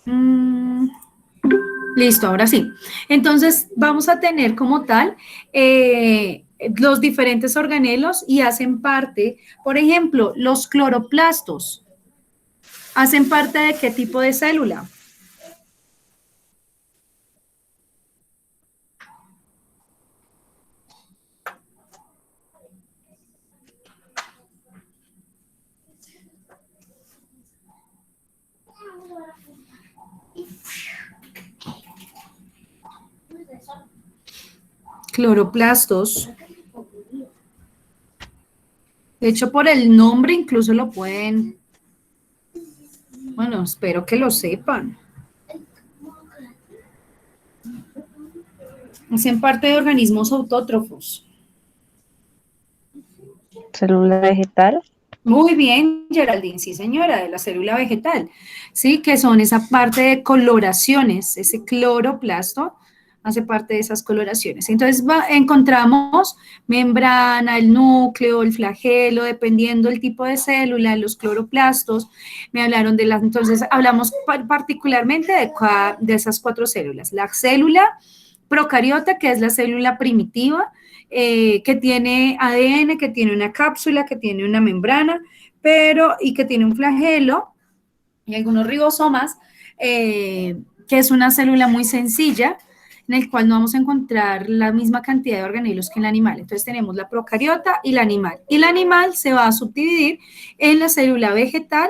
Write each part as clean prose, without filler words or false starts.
Mm, listo, ahora sí. Entonces, vamos a tener como tal los diferentes organelos y hacen parte, por ejemplo, los cloroplastos. ¿Hacen parte de qué tipo de célula? Cloroplastos. De hecho, por el nombre incluso lo pueden, bueno, espero que lo sepan. Hacen parte de organismos autótrofos. Célula vegetal. Muy bien, Geraldine, sí señora, de la célula vegetal, ¿sí? Que son esa parte de coloraciones, ese cloroplasto hace parte de esas coloraciones. Entonces encontramos membrana, el núcleo, el flagelo, dependiendo del tipo de célula, los cloroplastos. Me hablaron de las, entonces hablamos particularmente de esas cuatro células. La célula procariota, que es la célula primitiva, que tiene ADN, que tiene una cápsula, que tiene una membrana, y que tiene un flagelo y algunos ribosomas, que es una célula muy sencilla, en el cual no vamos a encontrar la misma cantidad de organelos que en el animal. Entonces tenemos la procariota y la animal. Y la animal se va a subdividir en la célula vegetal,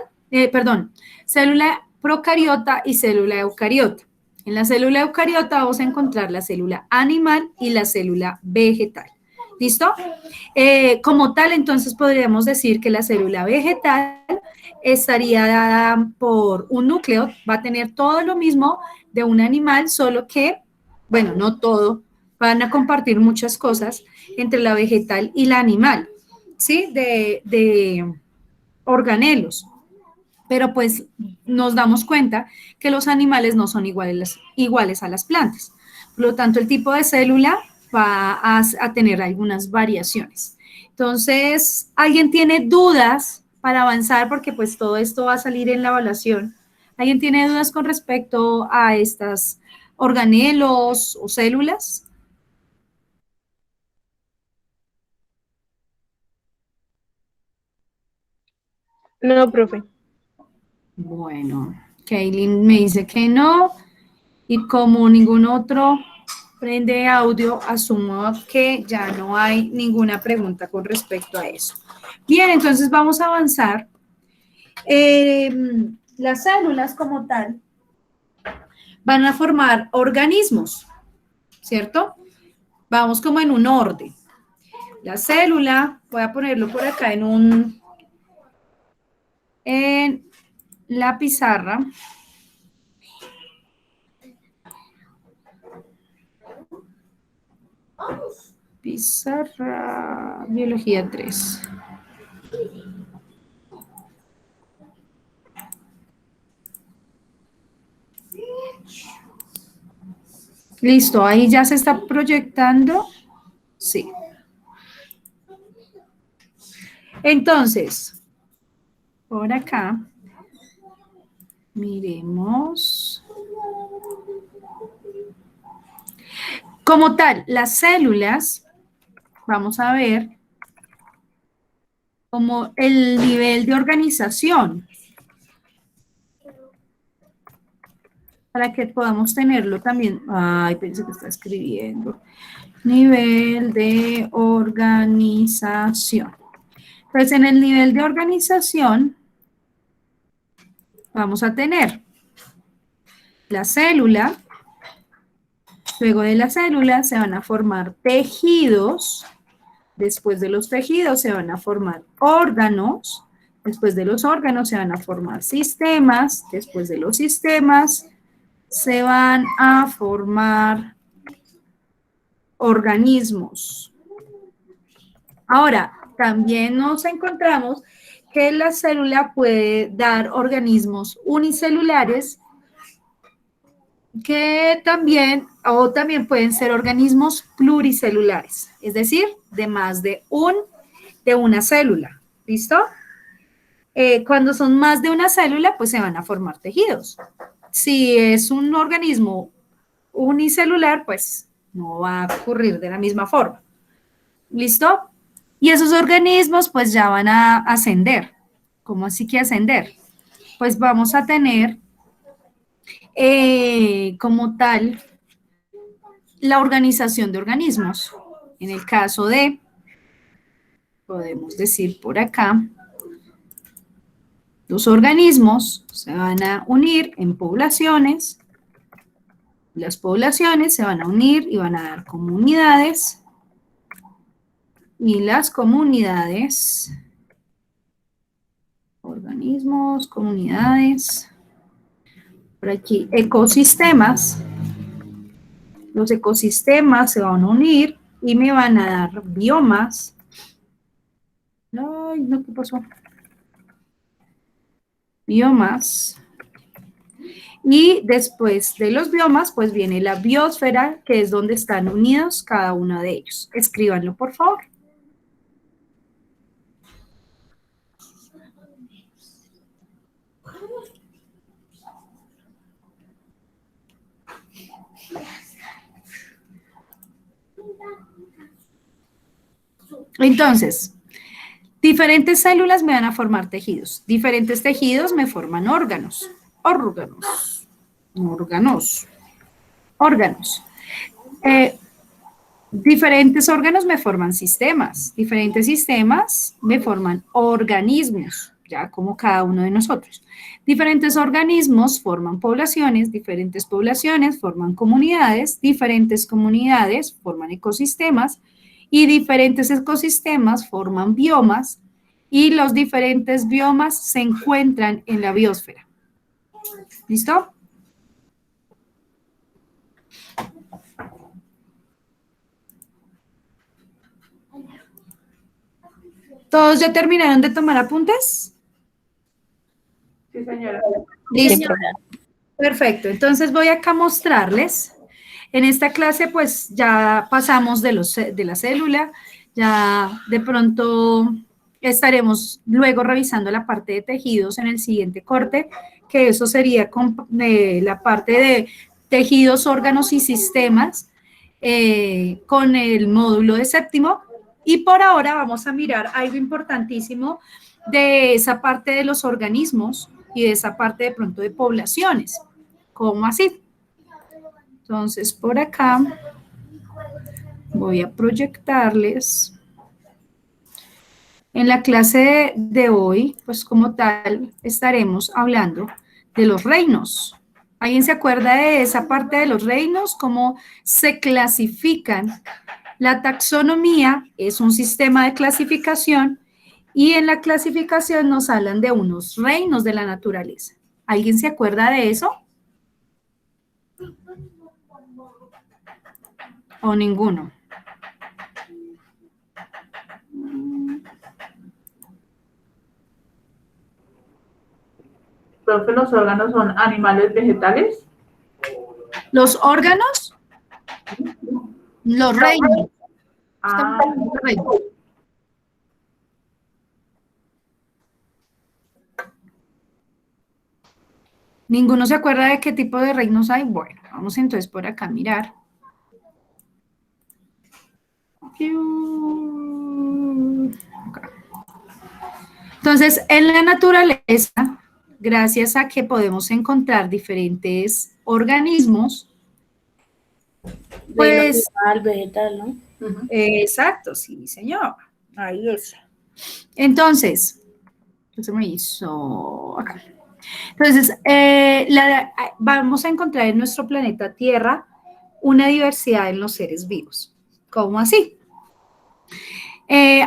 célula procariota y célula eucariota. En la célula eucariota vamos a encontrar la célula animal y la célula vegetal. ¿Listo? Como tal, entonces podríamos decir que la célula vegetal estaría dada por un núcleo, va a tener todo lo mismo de un animal, solo que, bueno, no todo, van a compartir muchas cosas entre la vegetal y la animal, ¿sí? De organelos. Pero pues nos damos cuenta que los animales no son iguales a las plantas. Por lo tanto, el tipo de célula va a tener algunas variaciones. Entonces, ¿alguien tiene dudas para avanzar? Porque pues todo esto va a salir en la evaluación. ¿Alguien tiene dudas con respecto a estas organelos o células? No, profe. Bueno, Kaylin me dice que no. Y como ningún otro prende audio, asumo que ya no hay ninguna pregunta con respecto a eso. Bien, entonces vamos a avanzar. Las células como tal van a formar organismos, ¿cierto? Vamos como en un orden. La célula, voy a ponerlo por acá en la pizarra. Pizarra, biología 3. Listo, ahí ya se está proyectando. Sí. Entonces, por acá, miremos. Como tal, las células, vamos a ver como el nivel de organización, para que podamos tenerlo también. Ay, pensé que está escribiendo. Nivel de organización. Pues en el nivel de organización vamos a tener la célula. Luego de la célula se van a formar tejidos. Después de los tejidos se van a formar órganos. Después de los órganos se van a formar sistemas. Después de los sistemas se van a formar organismos. Ahora, también nos encontramos que la célula puede dar organismos unicelulares que también pueden ser organismos pluricelulares, es decir, de más de una célula. ¿Listo? Cuando son más de una célula, pues se van a formar tejidos. Si es un organismo unicelular, pues no va a ocurrir de la misma forma. ¿Listo? Y esos organismos pues ya van a ascender. ¿Cómo así que ascender? Pues vamos a tener como tal la organización de organismos. En el caso de, podemos decir por acá, los organismos se van a unir en poblaciones, las poblaciones se van a unir y van a dar comunidades, y las comunidades, organismos, comunidades, por aquí, ecosistemas, los ecosistemas se van a unir y me van a dar biomas. Ay, no, ¿qué pasó? Biomas. Y después de los biomas, pues viene la biosfera, que es donde están unidos cada uno de ellos. Escríbanlo, por favor. Entonces, diferentes células me van a formar tejidos. Diferentes tejidos me forman órganos. Órganos. Órganos. Órganos. Diferentes órganos me forman sistemas. Diferentes sistemas me forman organismos, ya como cada uno de nosotros. Diferentes organismos forman poblaciones, diferentes poblaciones forman comunidades, diferentes comunidades forman ecosistemas y diferentes ecosistemas forman biomas y los diferentes biomas se encuentran en la biosfera. ¿Listo? ¿Todos ya terminaron de tomar apuntes? Sí, señora. Listo. Sí, profe. Perfecto, entonces voy acá a mostrarles. En esta clase pues ya pasamos de la célula, ya de pronto estaremos luego revisando la parte de tejidos en el siguiente corte, que eso sería la parte de tejidos, órganos y sistemas con el módulo de séptimo. Y por ahora vamos a mirar algo importantísimo de esa parte de los organismos y de esa parte de pronto de poblaciones. ¿Cómo así? Entonces, por acá voy a proyectarles. En la clase de hoy, pues como tal, estaremos hablando de los reinos. ¿Alguien se acuerda de esa parte de los reinos? ¿Cómo se clasifican? La taxonomía es un sistema de clasificación y en la clasificación nos hablan de unos reinos de la naturaleza. ¿Alguien se acuerda de eso? ¿O ninguno? Profe, los órganos son animales vegetales. Los órganos, los reinos. Estamos Ah, hablando de reinos. ¿Ninguno se acuerda de qué tipo de reinos hay? Bueno, vamos entonces por acá a mirar. Acá. Entonces, en la naturaleza, gracias a que podemos encontrar diferentes organismos, pues, Al vegetal, ¿no? exacto, sí, señor. Ahí es. Entonces, ¿qué se me hizo acá? Entonces, vamos a encontrar en nuestro planeta Tierra una diversidad en los seres vivos. ¿Cómo así?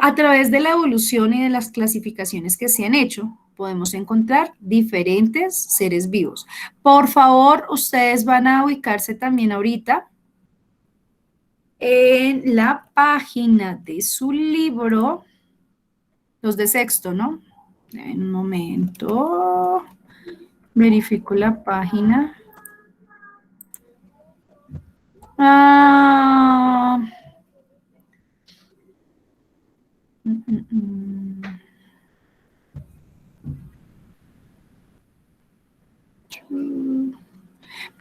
A través de la evolución y de las clasificaciones que se han hecho, podemos encontrar diferentes seres vivos. Por favor, ustedes van a ubicarse también ahorita en la página de su libro, los de sexto, ¿no? En un momento, verifico la página. Ah, mm, mm, mm.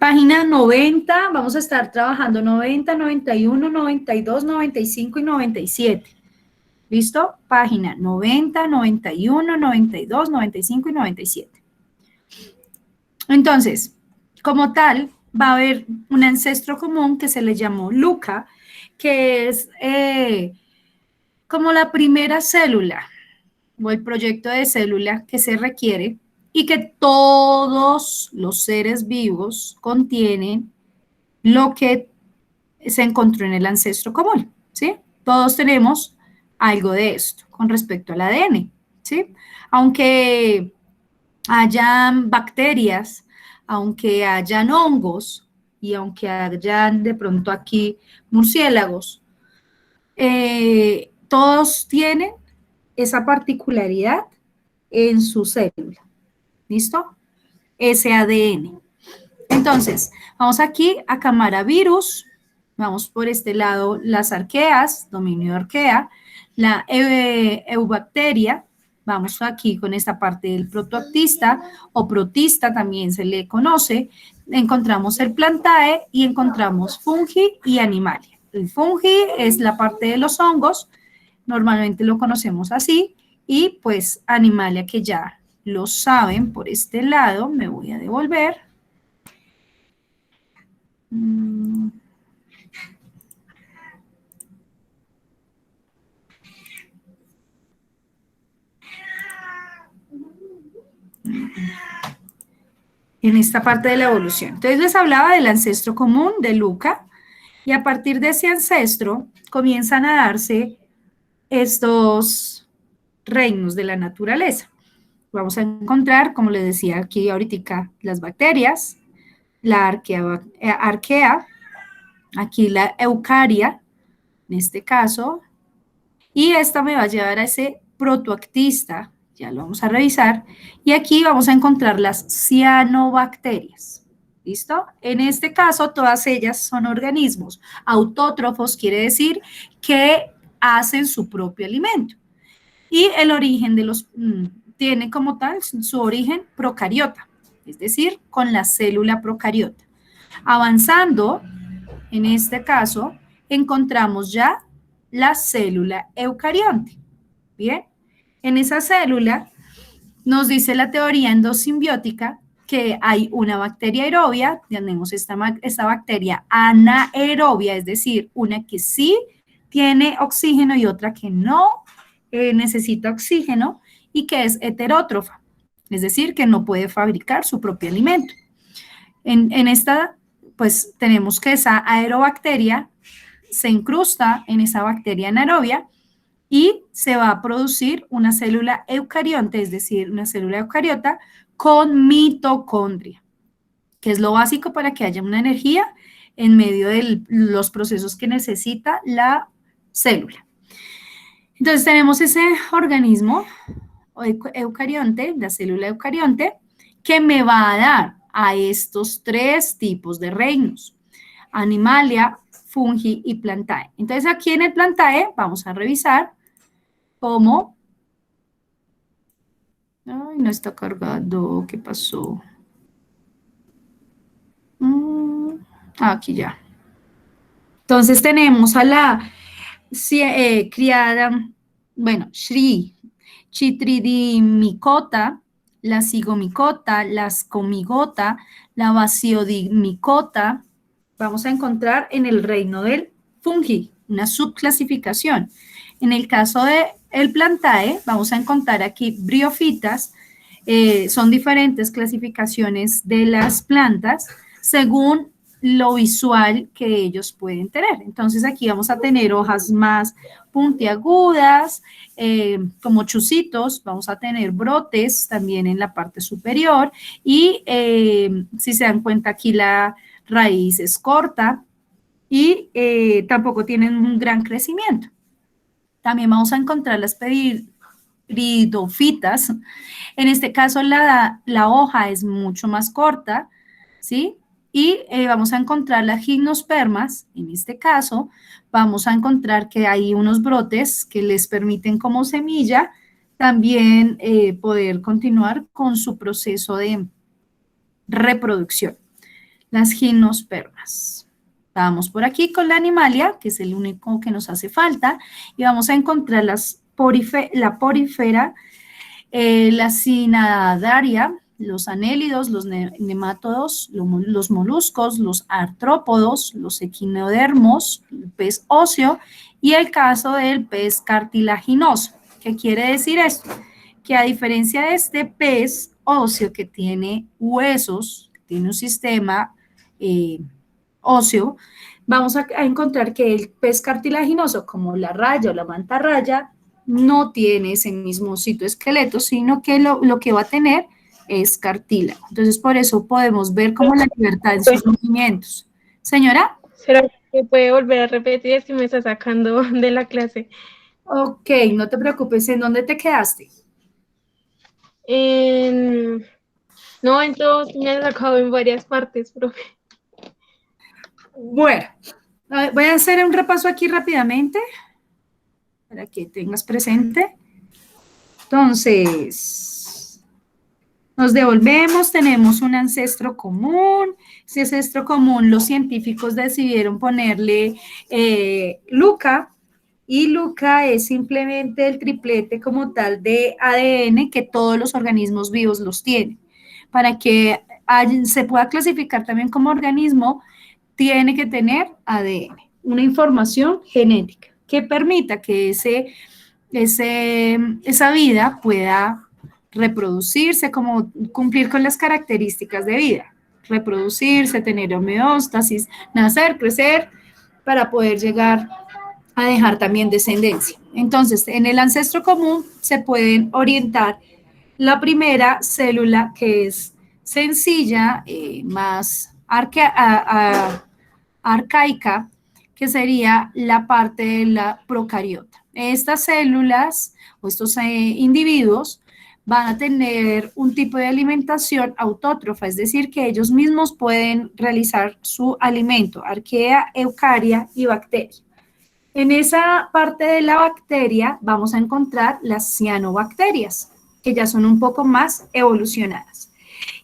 Página 90, vamos a estar trabajando 90, 91, 92, 95 y 97. ¿Listo? Página 90, 91, 92, 95 y 97. Entonces, como tal, va a haber un ancestro común que se le llamó Luca, que es como la primera célula o el proyecto de célula que se requiere y que todos los seres vivos contienen lo que se encontró en el ancestro común, ¿sí? Todos tenemos algo de esto con respecto al ADN, ¿sí? Aunque hayan bacterias, aunque hayan hongos y aunque hayan de pronto aquí murciélagos, todos tienen esa particularidad en su célula, ¿listo? Ese ADN. Entonces, vamos aquí a cámara virus, vamos por este lado las arqueas, dominio de arquea, la eubacteria, vamos aquí con esta parte del protoactista o protista también se le conoce, encontramos el plantae y encontramos fungi y animalia. El fungi es la parte de los hongos, normalmente lo conocemos así, y pues animalia que ya lo saben por este lado, me voy a devolver. En esta parte de la evolución. Entonces les hablaba del ancestro común de Luca y a partir de ese ancestro comienzan a darse estos reinos de la naturaleza. Vamos a encontrar, como les decía aquí ahorita, las bacterias, la arquea, aquí la eucaria, en este caso, y esta me va a llevar a ese protoactista, ya lo vamos a revisar, y aquí vamos a encontrar las cianobacterias, ¿listo? En este caso, todas ellas son organismos autótrofos, quiere decir que hacen su propio alimento, y el origen de los, tiene como tal su origen procariota, es decir, con la célula procariota. Avanzando, en este caso, encontramos ya la célula eucarionte. Bien, en esa célula nos dice la teoría endosimbiótica que hay una bacteria aerobia, tenemos esta bacteria anaerobia, es decir, una que sí tiene oxígeno y otra que no necesita oxígeno y que es heterótrofa, es decir, que no puede fabricar su propio alimento. En esta, pues tenemos que esa aerobacteria se incrusta en esa bacteria anaerobia y se va a producir una célula eucarionte, es decir, una célula eucariota con mitocondria, que es lo básico para que haya una energía en medio de los procesos que necesita la célula. Entonces tenemos ese organismo eucarionte, la célula eucarionte, que me va a dar a estos tres tipos de reinos: animalia, fungi y plantae. Entonces aquí en el plantae vamos a revisar cómo... Ay, no está cargado, ¿qué pasó? Aquí ya. Entonces tenemos a la criada, bueno, Chytridimicota, la zigomicota, la ascomigota, la basiodimicota. Vamos a encontrar en el reino del fungi, una subclasificación. En el caso del plantae, vamos a encontrar aquí briofitas, son diferentes clasificaciones de las plantas según lo visual que ellos pueden tener. Entonces aquí vamos a tener hojas más puntiagudas, como chuzitos, vamos a tener brotes también en la parte superior y si se dan cuenta aquí la raíz es corta y tampoco tienen un gran crecimiento. También vamos a encontrar las pteridofitas. En este caso la hoja es mucho más corta, ¿sí? Y vamos a encontrar las gimnospermas. En este caso vamos a encontrar que hay unos brotes que les permiten como semilla también poder continuar con su proceso de reproducción. las gimnospermas. Vamos por aquí con la animalia, que es el único que nos hace falta, y vamos a encontrar la porífera, la cinadaria, los anélidos, los nemátodos, los moluscos, los artrópodos, los equinodermos, el pez óseo y el caso del pez cartilaginoso. ¿Qué quiere decir esto? Que a diferencia de este pez óseo que tiene huesos, tiene un sistema óseo, vamos a encontrar que el pez cartilaginoso, como la raya o la mantarraya, no tiene ese mismo citoesqueleto, sino que lo que va a tener es cartílago. Entonces, por eso podemos ver como la libertad en sus movimientos. Señora. ¿Será que puede volver a repetir si me está sacando de la clase? Ok, no te preocupes. ¿En dónde te quedaste? No, entonces me ha sacado en varias partes, profe. Bueno, voy a hacer un repaso aquí rápidamente para que tengas presente. Entonces, nos devolvemos, tenemos un ancestro común. Ese ancestro común, los científicos decidieron ponerle Luca, y Luca es simplemente el triplete como tal de ADN que todos los organismos vivos los tienen. Para que se pueda clasificar también como organismo, tiene que tener ADN, una información genética que permita que esa vida pueda reproducirse, como cumplir con las características de vida, reproducirse, tener homeostasis, nacer, crecer, para poder llegar a dejar también descendencia. Entonces, en el ancestro común se pueden orientar la primera célula, que es sencilla, más arcaica, que sería la parte de la procariota. Estas células o estos individuos van a tener un tipo de alimentación autótrofa, es decir, que ellos mismos pueden realizar su alimento, arquea, eucaria y bacteria. En esa parte de la bacteria vamos a encontrar las cianobacterias, que ya son un poco más evolucionadas.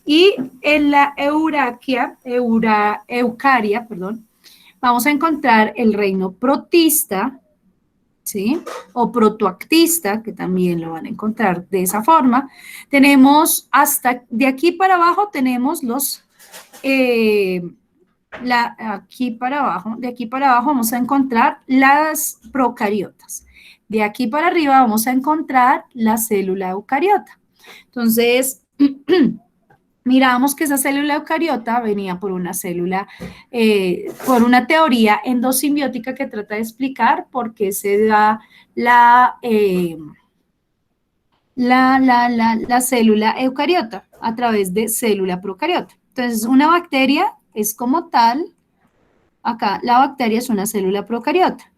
Y en la eucaria, vamos a encontrar el reino protista, ¿sí? O protoactista, que también lo van a encontrar de esa forma. Tenemos hasta de aquí para abajo, tenemos los... de aquí para abajo vamos a encontrar las procariotas. De aquí para arriba vamos a encontrar la célula eucariota. Entonces, miramos que esa célula eucariota venía por una célula, por una teoría endosimbiótica que trata de explicar por qué se da la célula eucariota a través de célula procariota. Entonces, una bacteria es como tal, acá la bacteria es una célula procariota.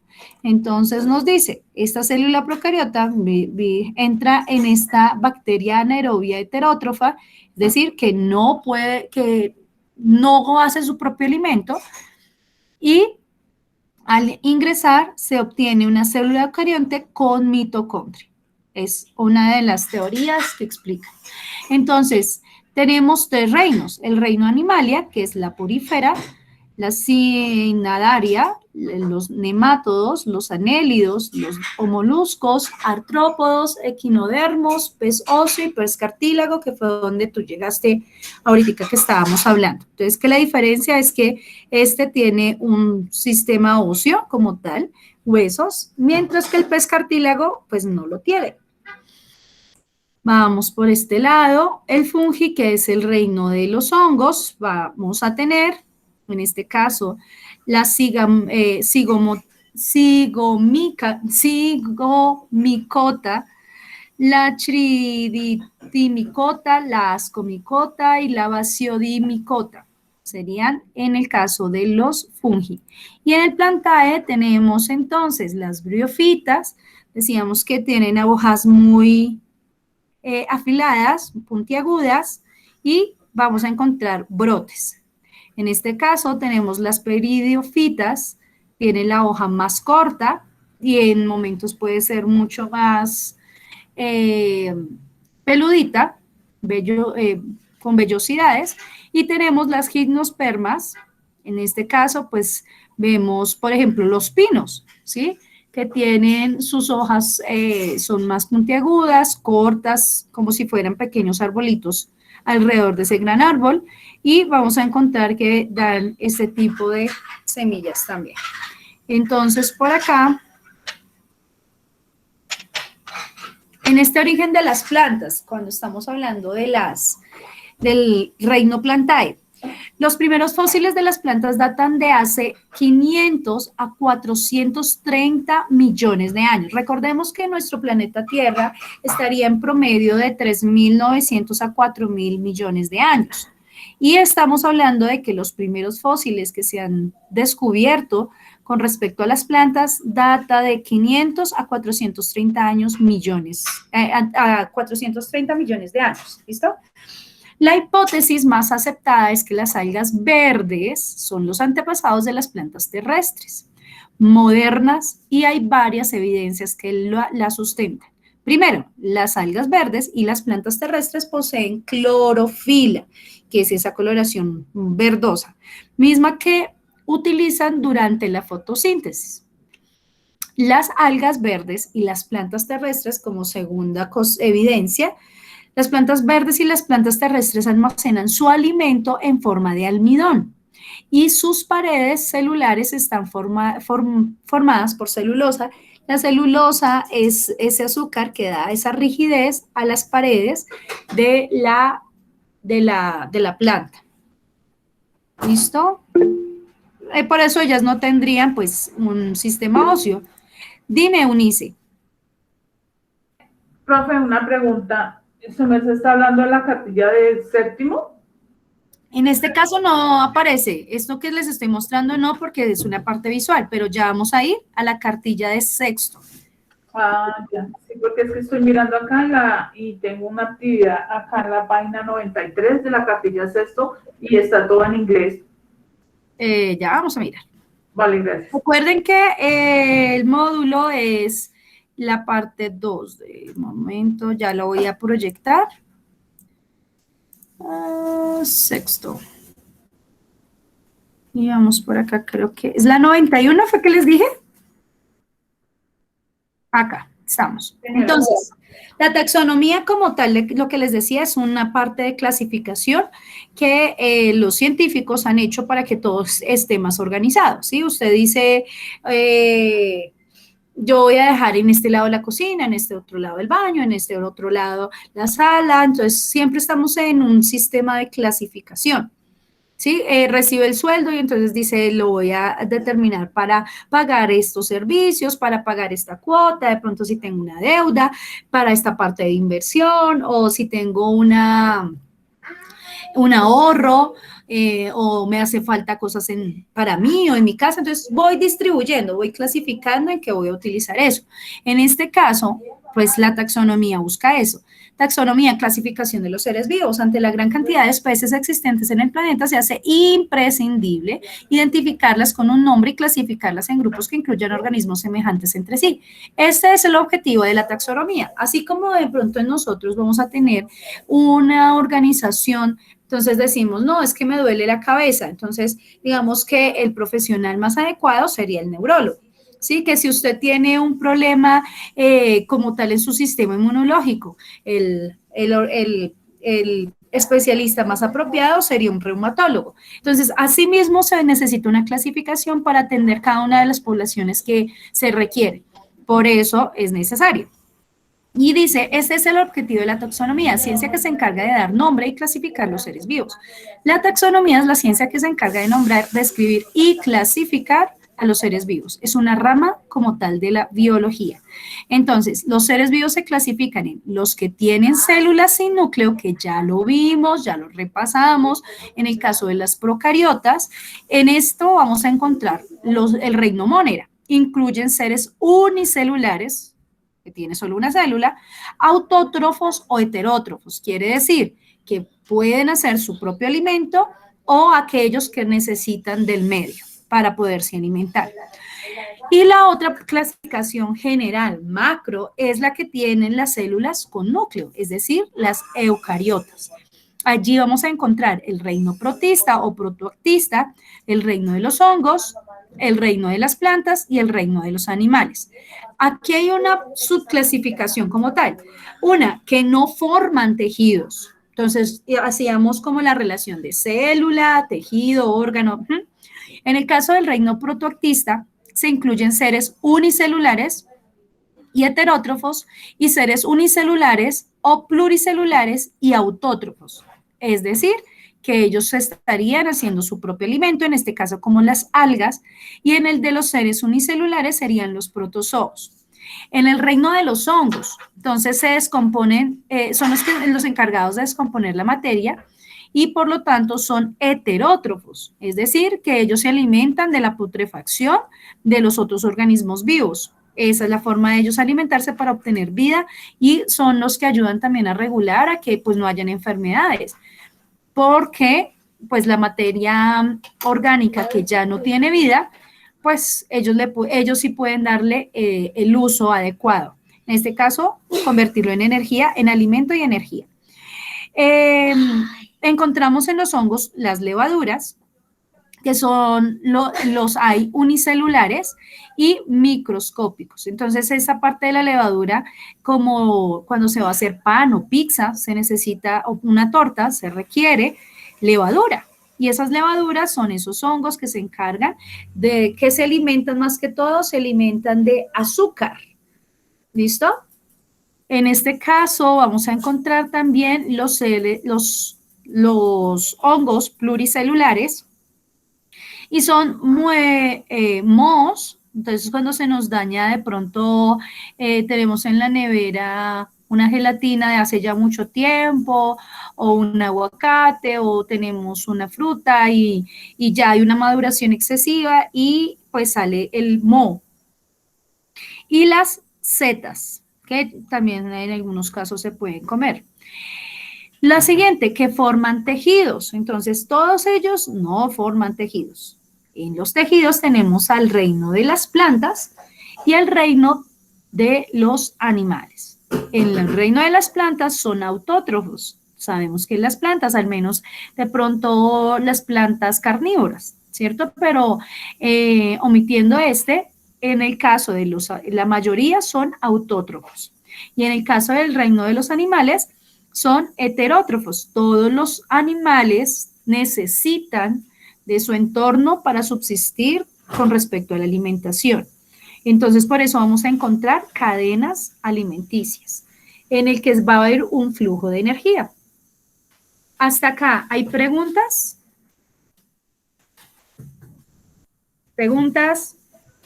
Entonces nos dice, esta célula procariota entra en esta bacteria anaerobia heterótrofa, es decir, que no hace su propio alimento, y al ingresar se obtiene una célula eucarionte con mitocondria. Es una de las teorías que explica. Entonces, tenemos tres reinos. El reino animalia, que es la porífera, la cinadaria, los nemátodos, los anélidos, los moluscos, artrópodos, equinodermos, pez óseo y pez cartílago, que fue donde tú llegaste ahorita que estábamos hablando. Entonces, que la diferencia es que este tiene un sistema óseo como tal, huesos, mientras que el pez cartílago, pues no lo tiene. Vamos por este lado, el fungi, que es el reino de los hongos, vamos a tener, en este caso, la zigomicota, la chridimicota, la ascomicota y la basiodimicota. Serían en el caso de los fungi. Y en el plantae tenemos entonces las briofitas, decíamos que tienen hojas muy afiladas, puntiagudas, y vamos a encontrar brotes. En este caso tenemos las peridiofitas, tiene la hoja más corta y en momentos puede ser mucho más peludita, con vellosidades, Y tenemos las gimnospermas. En este caso, pues vemos, por ejemplo, los pinos, ¿sí? Que tienen sus hojas, son más puntiagudas, cortas, como si fueran pequeños arbolitos alrededor de ese gran árbol. Y vamos a encontrar que dan este tipo de semillas también. Entonces, por acá, en este origen de las plantas, cuando estamos hablando de del reino Plantae, los primeros fósiles de las plantas datan de hace 500 a 430 millones de años. Recordemos que nuestro planeta Tierra estaría en promedio de 3.900 a 4.000 millones de años. Y estamos hablando de que los primeros fósiles que se han descubierto con respecto a las plantas data de 500 a 430 millones de años. ¿Listo? La hipótesis más aceptada es que las algas verdes son los antepasados de las plantas terrestres modernas y hay varias evidencias que la sustentan. Primero, las algas verdes y las plantas terrestres poseen clorofila, que es esa coloración verdosa, misma que utilizan durante la fotosíntesis. Las algas verdes y las plantas terrestres, como segunda evidencia, las plantas verdes y las plantas terrestres almacenan su alimento en forma de almidón y sus paredes celulares están formadas por celulosa. La celulosa es ese azúcar que da esa rigidez a las paredes de la planta. ¿Listo? Por eso ellas no tendrían pues un sistema óseo. Dime, Eunice. Profe, una pregunta. ¿Se me está hablando de la cartilla de séptimo? En este caso no aparece. Esto que les estoy mostrando no, porque es una parte visual, pero ya vamos a ir a la cartilla de sexto. Ah, ya. Sí, porque es que estoy mirando acá y tengo una actividad acá en la página 93 de la cartilla de sexto y está todo en inglés. Ya vamos a mirar. Vale, gracias. Recuerden que el módulo es la parte 2. De momento ya lo voy a proyectar. Sexto. Y vamos por acá, creo que es la 91, ¿fue que les dije? Acá estamos. Entonces, la taxonomía como tal, lo que les decía, es una parte de clasificación que los científicos han hecho para que todo esté más organizado, ¿sí? Usted dice, yo voy a dejar en este lado la cocina, en este otro lado el baño, en este otro lado la sala, entonces siempre estamos en un sistema de clasificación. ¿Sí? Recibe el sueldo y entonces dice, lo voy a determinar para pagar estos servicios, para pagar esta cuota, de pronto si tengo una deuda, para esta parte de inversión, o si tengo un ahorro, o me hace falta cosas para mí o en mi casa, entonces voy distribuyendo, voy clasificando en qué voy a utilizar eso. En este caso, pues la taxonomía busca eso. Taxonomía, clasificación de los seres vivos. Ante la gran cantidad de especies existentes en el planeta, se hace imprescindible identificarlas con un nombre y clasificarlas en grupos que incluyan organismos semejantes entre sí. Este es el objetivo de la taxonomía. Así como de pronto en nosotros vamos a tener una organización, entonces decimos, no, es que me duele la cabeza. Entonces, digamos que el profesional más adecuado sería el neurólogo. Sí, que si usted tiene un problema como tal en su sistema inmunológico, el especialista más apropiado sería un reumatólogo. Entonces, asimismo, se necesita una clasificación para atender cada una de las poblaciones que se requiere. Por eso es necesario. Y dice, este es el objetivo de la taxonomía, ciencia que se encarga de dar nombre y clasificar los seres vivos. La taxonomía es la ciencia que se encarga de nombrar, describir y clasificar a los seres vivos. Es una rama como tal de la biología. Entonces, los seres vivos se clasifican en los que tienen células sin núcleo, que ya lo vimos, ya lo repasamos, en el caso de las procariotas. En esto vamos a encontrar el reino Monera. Incluyen seres unicelulares, que tiene solo una célula, autótrofos o heterótrofos, quiere decir que pueden hacer su propio alimento o aquellos que necesitan del medio para poderse alimentar. Y la otra clasificación general, macro, es la que tienen las células con núcleo, es decir, las eucariotas. Allí vamos a encontrar el reino protista o protoactista, el reino de los hongos, el reino de las plantas y el reino de los animales. Aquí hay una subclasificación como tal. Una, que no forman tejidos. Entonces, hacíamos como la relación de célula, tejido, órgano. En el caso del reino protoactista, se incluyen seres unicelulares y heterótrofos y seres unicelulares o pluricelulares y autótrofos. Es decir, que ellos estarían haciendo su propio alimento, en este caso como las algas, y en el de los seres unicelulares serían los protozoos. En el reino de los hongos, entonces se descomponen, son los encargados de descomponer la materia y por lo tanto son heterótrofos, es decir, que ellos se alimentan de la putrefacción de los otros organismos vivos. Esa es la forma de ellos alimentarse para obtener vida y son los que ayudan también a regular a que pues no hayan enfermedades, porque pues la materia orgánica que ya no tiene vida, pues ellos sí pueden darle el uso adecuado. En este caso, convertirlo en energía, en alimento y energía. Encontramos en los hongos las levaduras, que son los hay unicelulares y microscópicos. Entonces, esa parte de la levadura, como cuando se va a hacer pan o pizza, se necesita, o una torta, se requiere levadura. Y esas levaduras son esos hongos que se encargan de, que se alimentan más que todo, se alimentan de azúcar. ¿Listo? En este caso vamos a encontrar también los hongos pluricelulares y son mohos. Entonces cuando se nos daña de pronto tenemos en la nevera una gelatina de hace ya mucho tiempo o un aguacate o tenemos una fruta y ya hay una maduración excesiva y pues sale el moho. Y las setas, que también en algunos casos se pueden comer. La siguiente, que forman tejidos. Entonces, todos ellos no forman tejidos. En los tejidos tenemos al reino de las plantas y al reino de los animales. En el reino de las plantas son autótrofos. Sabemos que las plantas, al menos de pronto las plantas carnívoras, ¿cierto? Pero omitiendo en el caso de la mayoría son autótrofos. Y en el caso del reino de los animales, son heterótrofos. Todos los animales necesitan de su entorno para subsistir con respecto a la alimentación. Entonces, por eso vamos a encontrar cadenas alimenticias en el que va a haber un flujo de energía. Hasta acá, ¿hay preguntas? ¿Preguntas?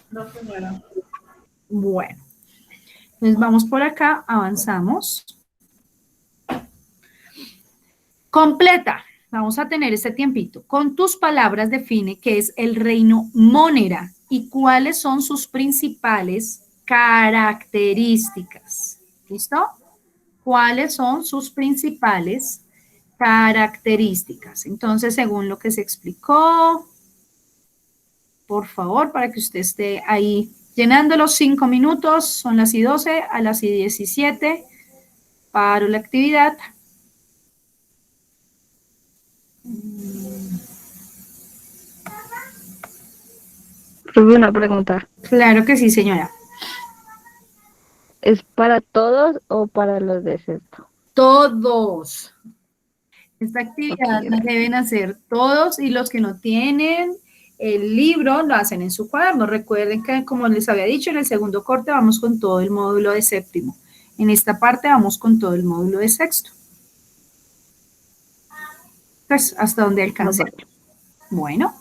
No, señora. Bueno, entonces vamos por acá, avanzamos. Completa, vamos a tener este tiempito. Con tus palabras define qué es el reino Monera y cuáles son sus principales características. ¿Listo? ¿Cuáles son sus principales características? Entonces, según lo que se explicó, por favor, para que usted esté ahí llenando los 5 minutos, son las y 12, a las y 17, paro la actividad. Tuve una pregunta. Claro que sí, señora. ¿Es para todos o para los de sexto? Todos. Esta actividad Ok, la gracias. deben hacer todos y los que no tienen el libro lo hacen en su cuaderno. Recuerden que, como les había dicho, en el segundo corte vamos con todo el módulo de séptimo. En esta parte vamos con todo el módulo de sexto. Pues hasta donde alcance. Bueno.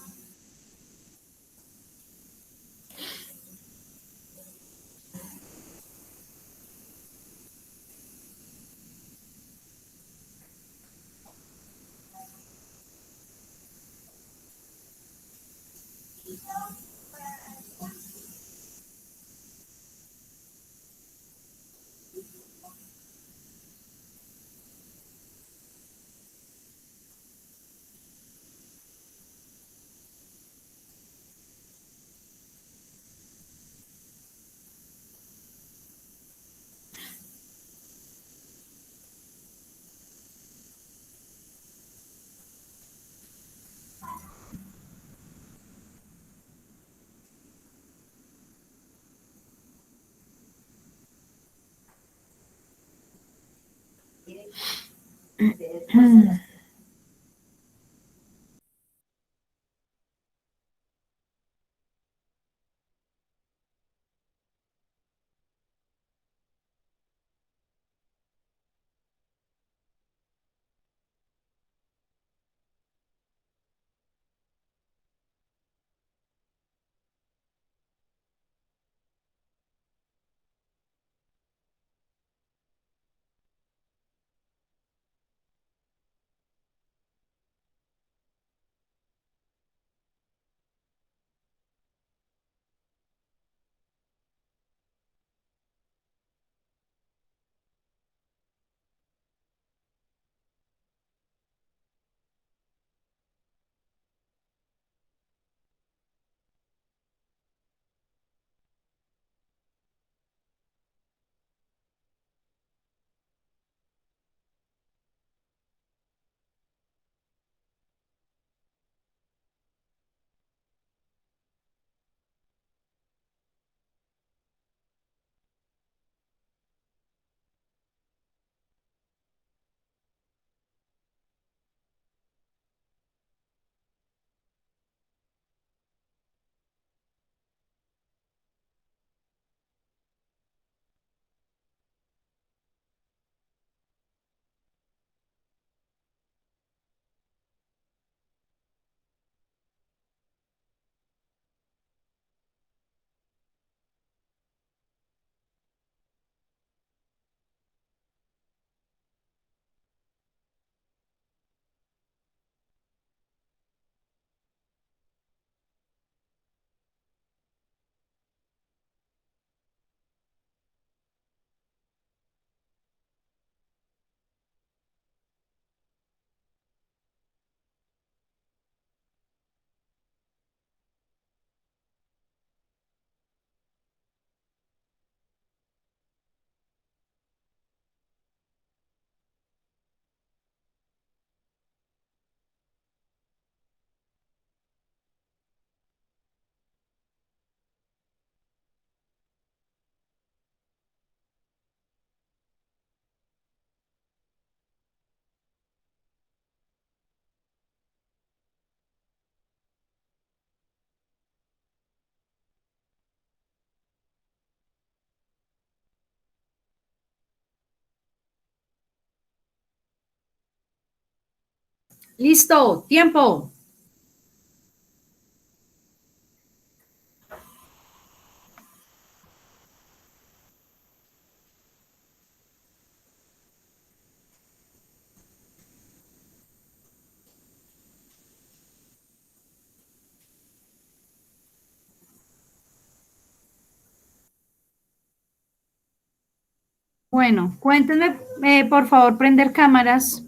Listo, tiempo. Bueno, cuéntenme, por favor, prender cámaras.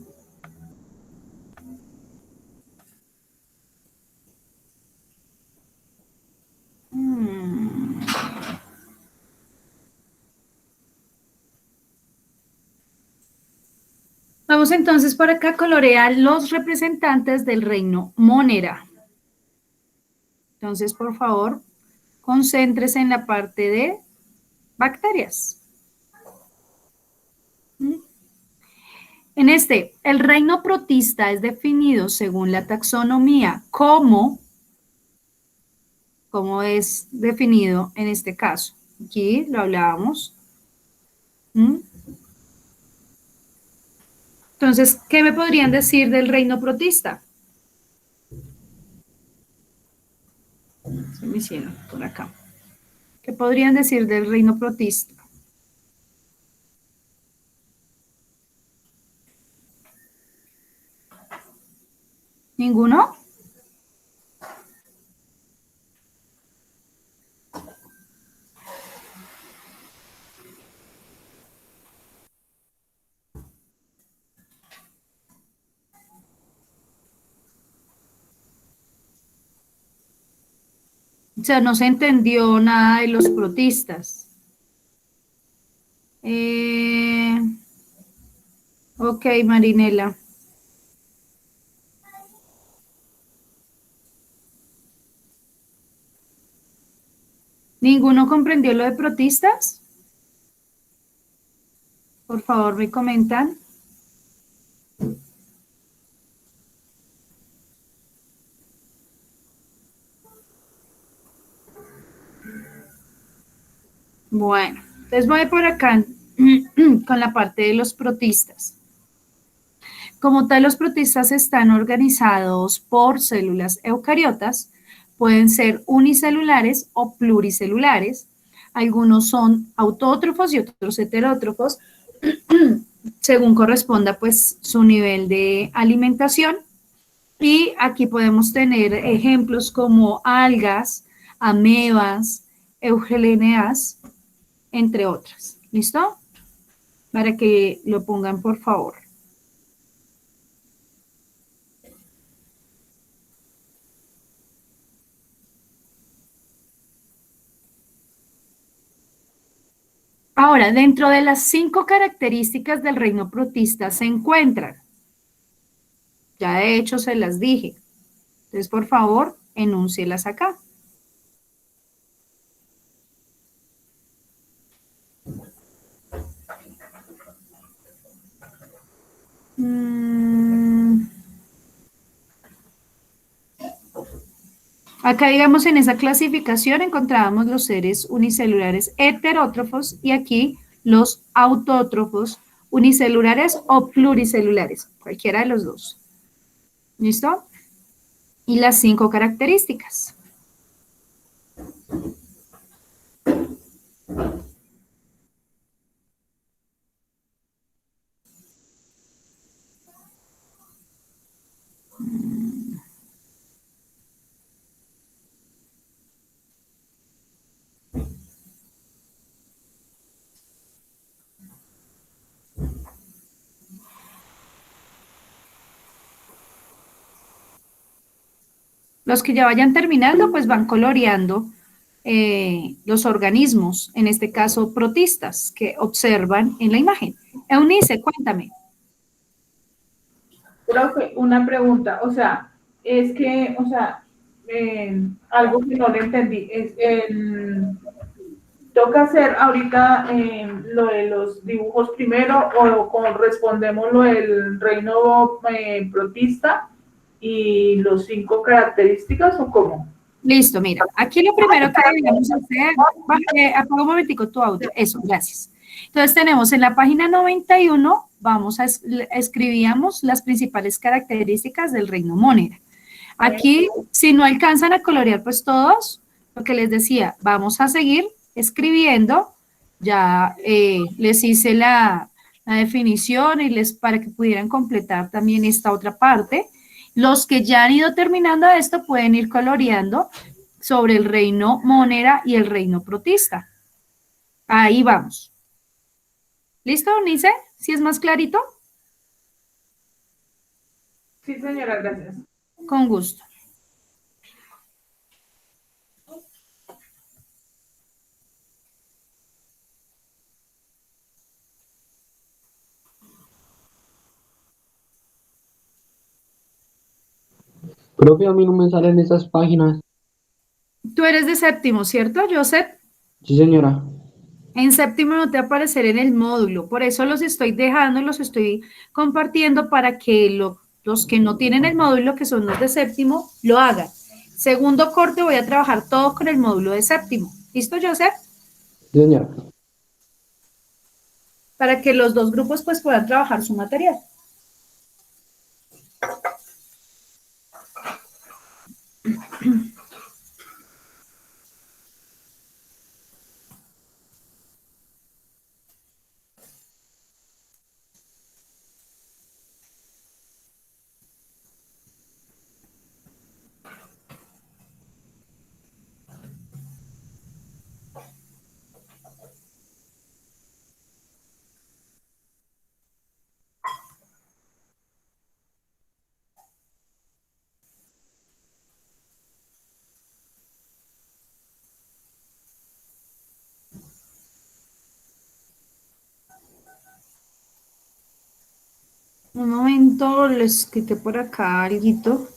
Vamos entonces por acá a colorear los representantes del reino Monera. Entonces, por favor, concéntrese en la parte de bacterias. En este, el reino protista es definido según la taxonomía como es definido en este caso. Aquí lo hablábamos. Entonces, ¿qué me podrían decir del reino protista? Se me hicieron por acá. ¿Qué podrían decir del reino protista? ¿Ninguno? O sea, no se entendió nada de los protistas. Ok, Marinela. ¿Ninguno comprendió lo de protistas? Por favor, me comentan. Bueno, entonces voy por acá con la parte de los protistas. Como tal, los protistas están organizados por células eucariotas, pueden ser unicelulares o pluricelulares. Algunos son autótrofos y otros heterótrofos, según corresponda pues su nivel de alimentación. Y aquí podemos tener ejemplos como algas, amebas, eugeleneas, entre otras. ¿Listo? Para que lo pongan, por favor. Ahora, dentro de las 5 características del reino protista se encuentran, ya de hecho se las dije, entonces por favor, enúncielas acá. Acá, digamos, en esa clasificación encontrábamos los seres unicelulares heterótrofos y aquí los autótrofos unicelulares o pluricelulares, cualquiera de los dos. ¿Listo? Y las 5 características. Los que ya vayan terminando, pues van coloreando los organismos, en este caso protistas, que observan en la imagen. Eunice, cuéntame. Profe, una pregunta, o sea, es que, o sea, algo que no le entendí, ¿toca hacer ahorita lo de los dibujos primero o correspondemos lo del reino protista y los 5 características o cómo? Listo, mira, aquí lo primero que debemos hacer, apaga un momentico tu audio, eso, gracias. Entonces tenemos en la página 91, escribíamos las principales características del reino Mónera. Aquí, si no alcanzan a colorear pues todos, lo que les decía, vamos a seguir escribiendo, ya les hice la definición y para que pudieran completar también esta otra parte. Los que ya han ido terminando esto pueden ir coloreando sobre el reino Mónera y el reino protista. Ahí vamos. ¿Listo, Nice? ¿Sí es más clarito? Sí, señora, gracias. Con gusto. Profe, a mí no me salen esas páginas. Tú eres de séptimo, ¿cierto, Joseph? Sí, señora. En séptimo no te aparecerá en el módulo, por eso los estoy dejando, los estoy compartiendo para que los que no tienen el módulo, que son los de séptimo, lo hagan. Segundo corte voy a trabajar todo con el módulo de séptimo. ¿Listo, Joseph? Sí, señora. Para que los dos grupos pues puedan trabajar su material. Un momento, les quité por acá alguito.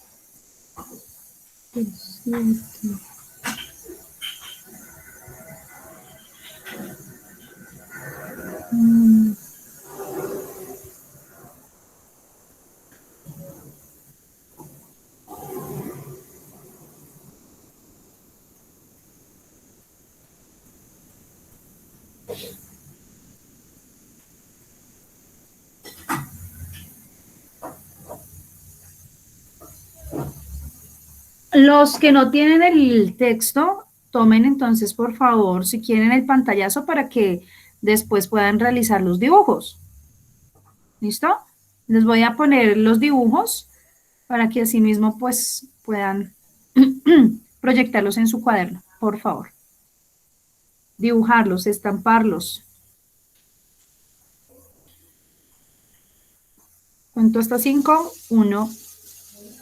Los que no tienen el texto, tomen entonces, por favor, si quieren el pantallazo para que después puedan realizar los dibujos. ¿Listo? Les voy a poner los dibujos para que así mismo pues puedan proyectarlos en su cuaderno, por favor. Dibujarlos, estamparlos. Cuento hasta 5. 1,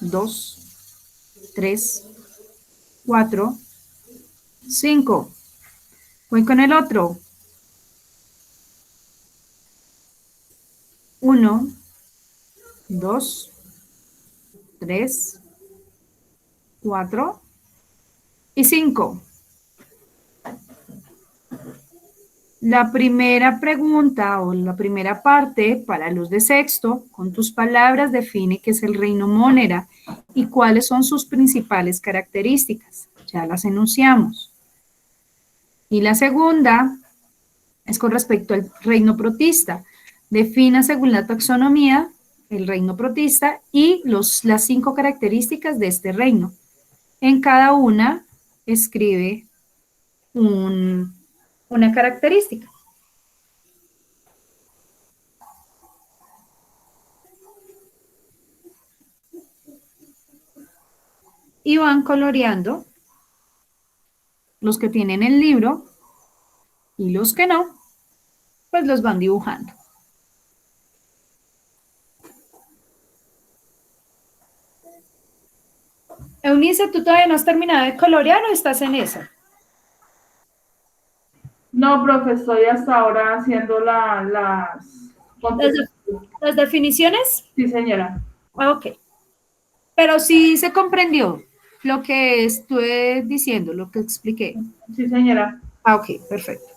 2, 3, 4, 5. Voy con el otro. 1, 2, 3, 4 y 5. La primera pregunta o la primera parte para los de sexto, con tus palabras define qué es el reino Mónera y cuáles son sus principales características. Ya las enunciamos. Y la segunda es con respecto al reino protista. Defina según la taxonomía el reino protista y las 5 características de este reino. En cada una escribe una característica. Y van coloreando los que tienen el libro y los que no, pues los van dibujando. Eunice, ¿tú todavía no has terminado de colorear o estás en eso? No, profe, estoy hasta ahora haciendo las... ¿Las definiciones? Sí, señora. Ok. Pero sí se comprendió lo que estuve diciendo, lo que expliqué. Sí, señora. Ah, ok, perfecto.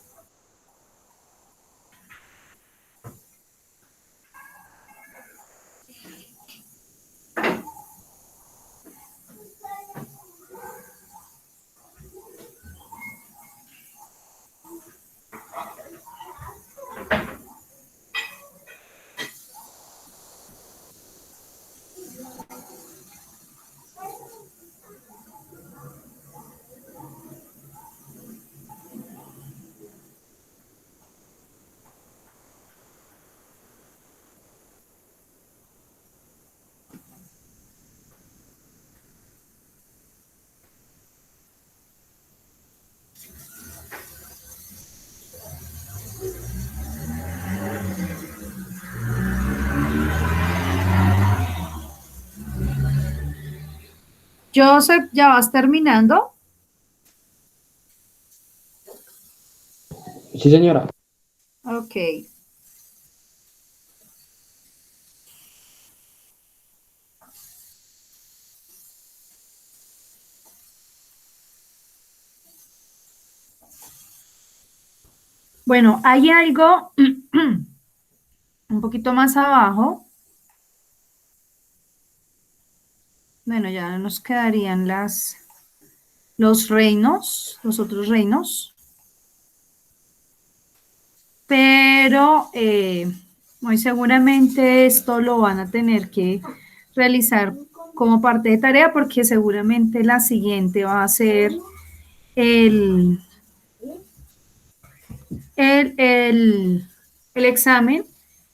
Joseph, ¿ya vas terminando? Sí, señora. Ok. Bueno, hay algo un poquito más abajo. Bueno, ya nos quedarían los reinos, los otros reinos. Pero muy seguramente esto lo van a tener que realizar como parte de tarea porque seguramente la siguiente va a ser el examen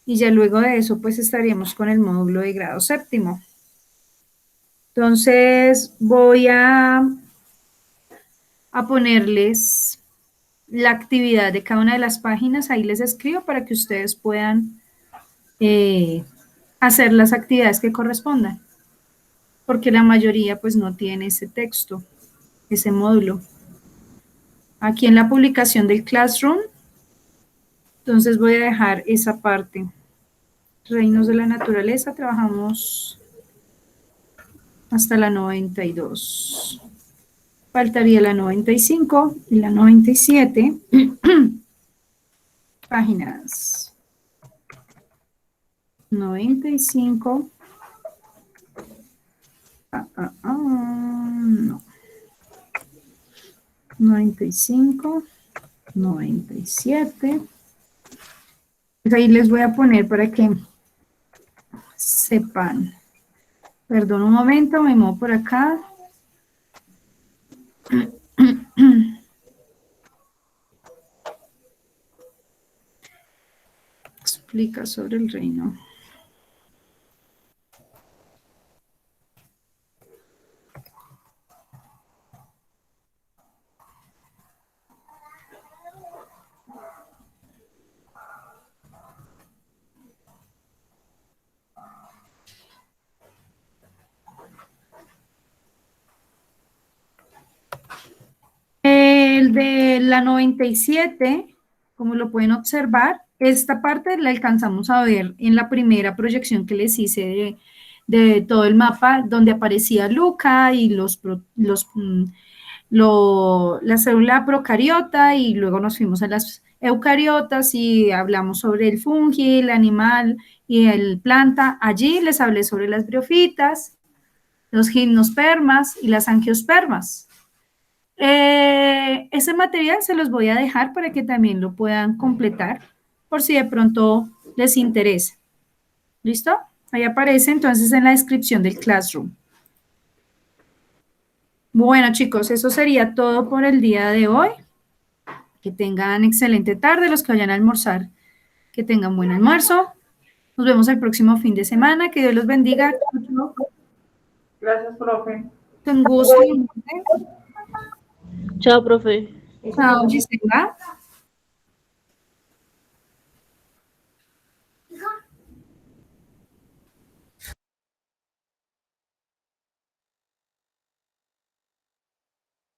y ya luego de eso pues estaríamos con el módulo de grado séptimo. Entonces voy a ponerles la actividad de cada una de las páginas, ahí les escribo para que ustedes puedan hacer las actividades que correspondan, porque la mayoría pues no tiene ese texto, ese módulo. Aquí en la publicación del Classroom, entonces voy a dejar esa parte. Reinos de la naturaleza, trabajamos hasta la 92. Faltaría la 95 y la 97. Páginas 95. No. 95 97. Pues ahí les voy a poner para que sepan. Perdón un momento, me muevo por acá. Explica sobre el reino. El de la 97, como lo pueden observar, esta parte la alcanzamos a ver en la primera proyección que les hice de todo el mapa, donde aparecía Luca y la célula procariota, y luego nos fuimos a las eucariotas y hablamos sobre el fungi, el animal y el planta. Allí les hablé sobre las briofitas, los gimnospermas y las angiospermas. Ese material se los voy a dejar para que también lo puedan completar por si de pronto les interesa. ¿Listo? Ahí aparece entonces en la descripción del Classroom. Bueno, chicos, eso sería todo por el día de hoy. Que tengan excelente tarde, los que vayan a almorzar, que tengan buen almuerzo. Nos vemos el próximo fin de semana. Que Dios los bendiga. Gracias, profe. Con gusto. Chao, profe. Chao, Gisela.